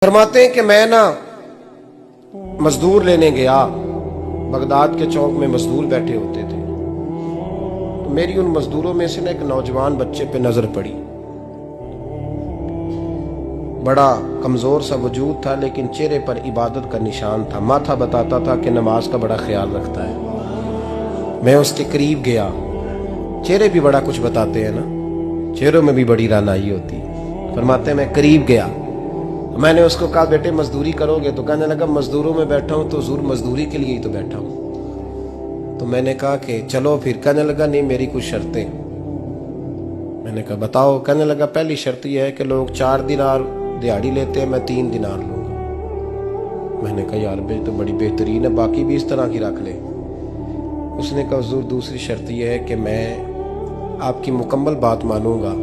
फरमाते हैं कि मैं ना मजदूर लेने गया, बगदाद के चौक में मजदूर बैठे होते थे, तो मेरी उन मजदूरों में से ना एक नौजवान बच्चे पे नजर पड़ी। बड़ा कमजोर सा वजूद था, लेकिन चेहरे पर इबादत का निशान था। माथा बताता था कि नमाज का बड़ा ख्याल रखता है। मैं उसके करीब गया। चेहरे भी बड़ा कुछ बताते हैं ना, चेहरों में भी बड़ी रानाई होती है। फरमाते हैं मैं करीब गया, मैंने उसको कहा बेटे मजदूरी करोगे? तो कहने लगा मजदूरों में बैठा हूं तो हुजूर मजदूरी के लिए ही तो बैठा हूं। तो मैंने कहा कि चलो फिर। कहने लगा नहीं, मेरी कुछ शर्तें। मैंने कहा बताओ। कहने लगा पहली शर्त यह है कि लोग 4 दिनार दिहाड़ी लेते हैं, मैं 3 दिनार लूंगा। मैंने कहा यार बे तो बड़ी बेहतरीन है, बाकी भी इस तरह की रख ले। उसने कहा हुजूर दूसरी शर्त यह है कि मैं आपकी मुकम्मल बात मानूंगा,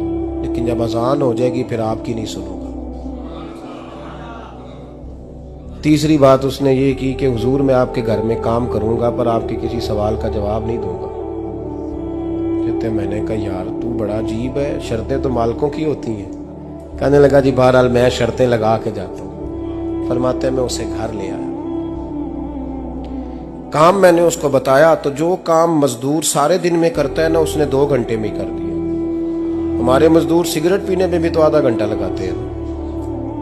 लेकिन जब अजान हो जाएगी फिर आपकी नहीं सुनूंगा। तीसरी बात उसने ये की कि हुजूर मैं आपके घर में काम करूंगा पर आपके किसी सवाल का जवाब नहीं दूंगा। कहते मैंने कहा यार तू बड़ा अजीब है, शर्तें तो मालिकों की होती हैं। कहने लगा जी बहरहाल मैं शर्तें लगा के जाता हूँ। फरमाते मैं उसे घर ले आया, काम मैंने उसको बताया, तो जो काम मजदूर सारे दिन में करता है ना उसने 2 घंटे में ही कर दिया। हमारे मजदूर सिगरेट पीने में भी तो आधा घंटा लगाते हैं,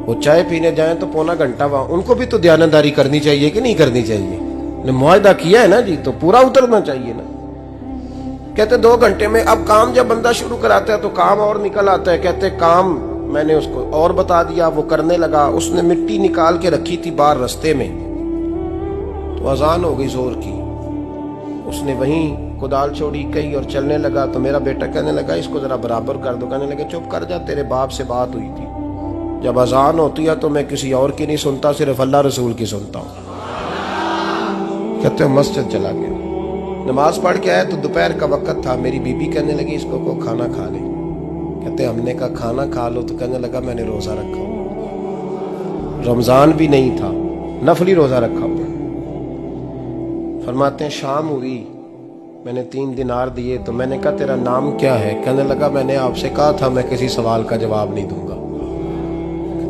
वो चाय पीने जाएं तो पौना घंटा वहां। उनको भी तो दयानतदारी करनी चाहिए कि नहीं करनी चाहिए? ने मुआहदा किया है ना जी, तो पूरा उतरना चाहिए ना। कहते 2 घंटे में। अब काम जब बंदा शुरू कराता है तो काम और निकल आता है। कहते काम मैंने उसको और बता दिया, वो करने लगा। उसने मिट्टी निकाल के रखी थी बाहर रास्ते में, तो अजान हो गई जोर की। उसने वहीं कुदाल छोड़ी कही और चलने लगा। तो मेरा बेटा कहने लगा इसको जरा बराबर कर दो। कहने लगे चुप कर जा, तेरे बाप से बात हुई थी, जब अजान होती है तो मैं किसी और की नहीं सुनता, सिर्फ अल्लाह रसूल की सुनता हूँ। कहते हो मस्जिद चला गया, नमाज पढ़ के आया तो दोपहर का वक्त था। मेरी बीबी कहने लगी इसको को खाना खा ले। कहते हमने कहा खाना खा लो, तो कहने लगा मैंने रोजा रखा हुआ, रमजान भी नहीं था, नफली रोजा रखा हुआ। फरमाते हैं शाम हुई, मैंने 3 दिनार दिए, तो मैंने कहा तेरा नाम क्या है? कहने लगा मैंने आपसे कहा था मैं किसी सवाल का जवाब नहीं दूंगा।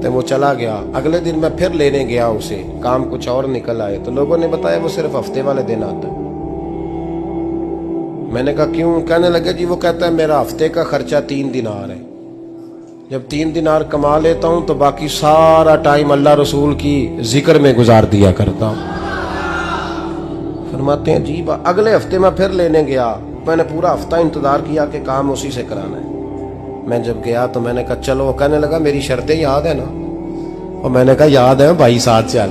तो वो चला गया। अगले दिन मैं फिर लेने गया उसे, काम कुछ और निकल आए, तो लोगों ने बताया वो सिर्फ हफ्ते वाले दिन आता है। मैंने कहा क्यों? कहने लगे जी वो कहता है मेरा हफ्ते का खर्चा 3 दिनार है, जब 3 दिनार कमा लेता हूं तो बाकी सारा टाइम अल्लाह रसूल की जिक्र में गुजार दिया करता हूं। फरमाते हैं जी अगले हफ्ते मैं फिर लेने गया। मैंने पूरा हफ्ता इंतजार किया कि काम उसी से कराना है। मैं जब गया तो मैंने कहा चलो। कहने लगा मेरी शर्तें याद है ना? और मैंने कहा याद है भाई, साथ चल।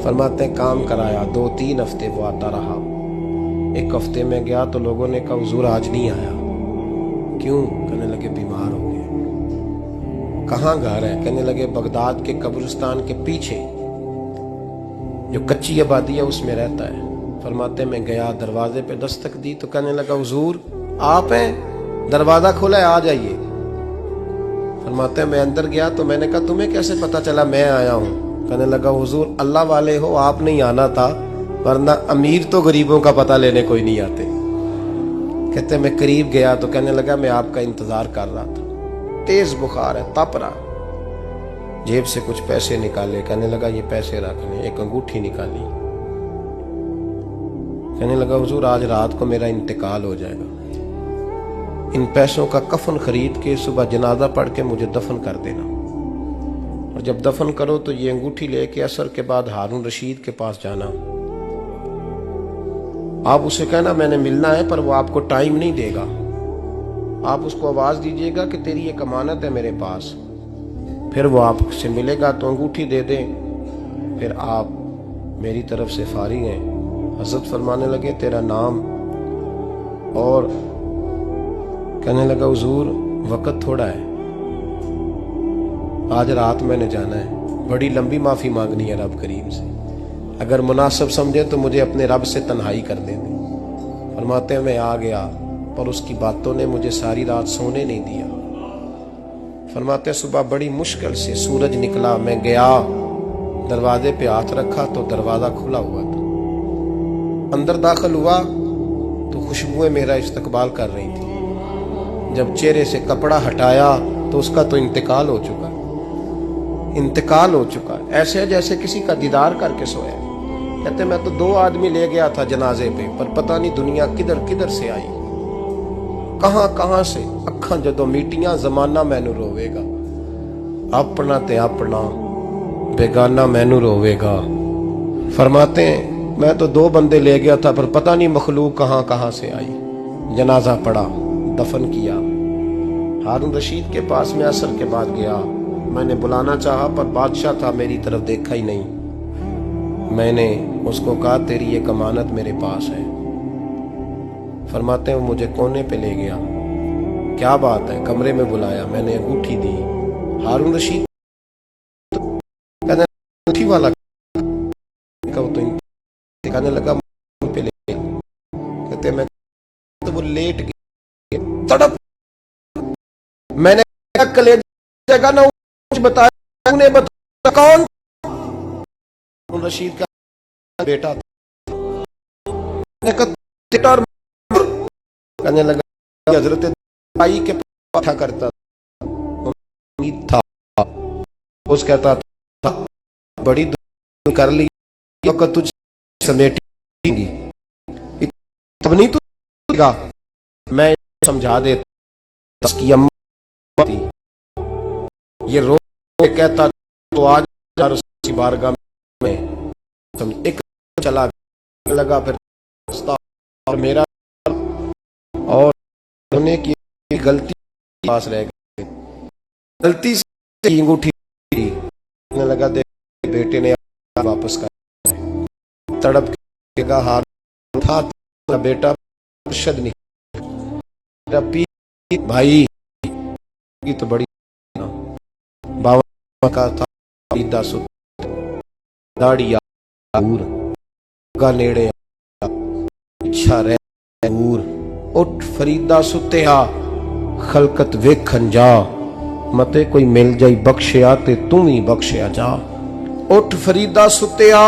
फरमाते हैं काम कराया। 2-3 हफ्ते वो आता रहा। एक हफ्ते में गया तो लोगों ने कहा हुजूर आज नहीं आया। क्यों? कहने लगे बीमार हो गए। कहाँ घर है? कहने लगे बगदाद के कब्रिस्तान के पीछे जो कच्ची आबादी है उसमें रहता है। फरमाते मैं गया, दरवाजे पे दस्तक दी तो कहने लगा हुजूर आप हैं? दरवाजा खुला है, आ जाइए। फरमाते हैं मैं अंदर गया तो मैंने कहा तुम्हें कैसे पता चला मैं आया हूँ? कहने लगा हुजूर अल्लाह वाले हो, आप नहीं आना था, वरना अमीर तो गरीबों का पता लेने कोई नहीं आते। कहते मैं करीब गया तो कहने लगा मैं आपका इंतजार कर रहा था, तेज बुखार है, तप रहा। जेब से कुछ पैसे निकाले। कहने लगा ये पैसे रखने। एक अंगूठी निकाली। कहने लगा हुजूर आज रात को मेरा इंतकाल हो जाएगा, इन पैसों का कफन खरीद के सुबह जनाजा पढ़ के मुझे दफन कर देना, और जब दफन करो तो ये अंगूठी लेके असर के बाद हारून रशीद के पास जाना। आप उसे कहना मैंने मिलना है, पर वो आपको टाइम नहीं देगा। आप उसको आवाज दीजिएगा कि तेरी एक अमानत है मेरे पास, फिर वो आपसे मिलेगा तो अंगूठी दे दे, फिर आप मेरी तरफ से फारिग हैं। हजरत फरमाने लगे तेरा नाम? और कहने लगा हुजूर वक्त थोड़ा है, आज रात मैंने जाना है, बड़ी लंबी माफी मांगनी है रब करीम से, अगर मुनासिब समझे तो मुझे अपने रब से तन्हाई कर दे। फरमाते हैं मैं आ गया, पर उसकी बातों ने मुझे सारी रात सोने नहीं दिया। फरमाते हैं सुबह बड़ी मुश्किल से सूरज निकला, मैं गया दरवाजे पे हाथ रखा तो दरवाजा खुला हुआ था। अंदर दाखिल हुआ तो खुशबुएं मेरा इस्तकबाल कर रही थी। जब चेहरे से कपड़ा हटाया तो उसका तो इंतकाल हो चुका। इंतकाल हो चुका है, ऐसे है जैसे किसी का दीदार करके सोया। कहते मैं तो 2 आदमी ले गया था जनाजे पे, पर पता नहीं दुनिया किधर किधर से आई, कहां कहां से। अखां जदों मीटियां जमाना मैनू रोवेगा, अपना ते अपना बेगाना मैनू रोवेगा। फरमाते हैं मैं तो 2 बंदे ले गया था, पर पता नहीं मखलूक कहां कहां से आई। जनाजा पड़ा, दफन किया। हारून रशीद के पास में असर के बाद गया, मैंने बुलाना चाहा पर बादशाह था, मेरी तरफ देखा ही नहीं। मैंने उसको कहा तेरी ये अमानत मेरे पास है। फरमाते हैं वो मुझे कोने पे ले गया, क्या बात है, कमरे में बुलाया, मैंने अंगूठी दी। हारून रशीद कहने अंगूठी वाला तो कहने लगा पे ले, कहते मैं तो वो लेट गया, तड़प। मैंने कलेजा ना बताया, उन्हें बता कौन रशीद का बेटा था। कहने लगा हजरत भाई के पाठा करता था, उस कहता था बड़ी कर ली तुझ समेटेंगी, तब नहीं तू मैं समझा देता उसकी अम्मा थी। ये रो कहता तो आज बारगाह में एक चला लगा, फिर और मेरा और होने की गलती पास रह गई, गलती से अंगूठी लगा दे, बेटे ने वापस कर तड़प के कहा हार था तो बेटा मुर्शद नहीं भाई की तो बड़ी बाबा का था दाढ़िया का नेड़े इच्छा रह उठ फरीदा सुत्या खलकत वेखन जा, मते कोई मिल जाई बख्शिया ते तू भी बख्शिया जा। उठ फरीदा सुत्या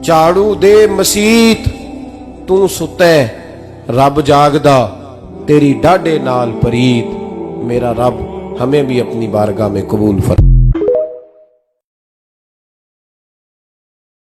झाड़ू दे मसीत, तू सुते रब जागदा तेरी डाडे नाल परीत। मेरा रब हमें भी अपनी बारगाह में कबूल फरमा।